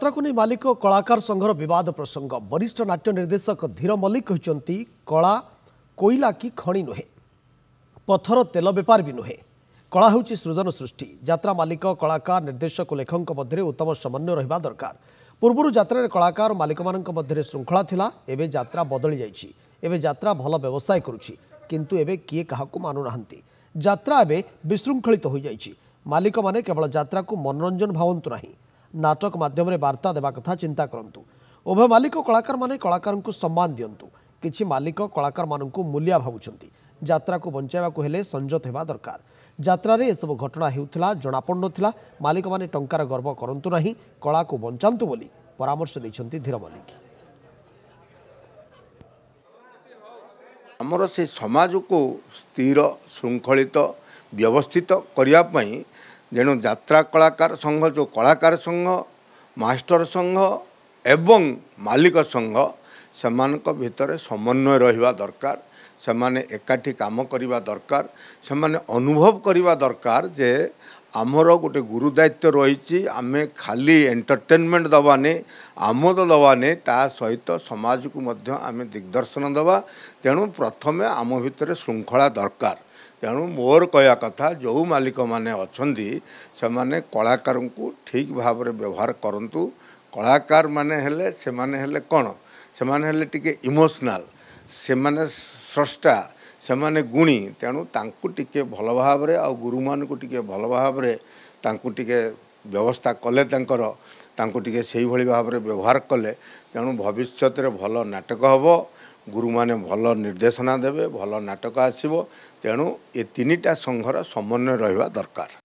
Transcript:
यात्रा को नहीं मालिक कलाकार संघर विवाद प्रसंग वरिष्ठ नाट्य निर्देशक धीर मल्लिक कहते कला कोईला की खणी नुहे पथर तेल बेपार भी नुहे कला हूँ सृजन सृष्टि यात्रा मालिक कलाकार निर्देशक लेखक मध्य उत्तम समन्वय रहा दरकार पूर्व यात्रा कलाकार मालिक मान मध्य श्रृंखला थिला एबे यात्रा बदली जाइछि एबे यात्रा भल व्यवसाय करुछि किंतु एबे किए काहाकू मानु नाहंती यात्रा एबे विशृंखलित हो जाइछि मालिक माने केवल यात्रा को मनोरंजन भावंतु नाही नाटक माध्यम वार्ता देवा कथा चिंता करंतु उभय मालिक कलाकार माने कलाकार को सम्मान दियंतु किछि मालिक कलाकार मानकु मूल्य भावुछंती यात्रा को बंचाइबा को हेले संजत हेबा दरकार यात्रा रे सब घटना हेउथला जणा पड़नथिला मालिक माने टंकार गर्व करंतु नाही कला को बंचांतु बोली परामर्श दैछंती धीर मल्लिक। हमर से समाज को स्थिर श्रृंखलित व्यवस्थित करिया पई जेणु यात्रा कलाकार संघ जो कलाकार संघ मास्टर संघ एवं मालिक संघ सेमानक भितर समन्वय रहिबा दरकार सेमाने एकाठी काम करिबा दरकार सेमाने अनुभव करिबा दरकार जे आमर गोटे गुरु दायित्व रही आमे खाली एंटरटेनमेंट दबाने आमोद दबाने ता सहित समाज को मध्य आमे दिग्दर्शन दबा तेणु प्रथमे आम भितर श्रृंखला दरकार तेणु मोर कहया कथा जो मालिक माने अछंदी सेमाने कलाकार को ठीक भाव में व्यवहार करंतु कलाकार माने हेले सेमाने हेले कोन सेमाने हेले टिके इमोशनल सेमाने स्रष्टा सेमाने गुणी तेणु तांकु टिके भल भाव रे आ गुरु मान को टिके भल भाव रे तांकु टिके व्यवस्था कले तांकु टिके सेही भली भाव रे व्यवहार कले तेणु भविष्यत रे भल नाटक हबो गुरु माने भल निर्देशना देवे भल नाटक आसीबो तेणु ए तीनिटा संघर समन्वय रहिबा दरकार।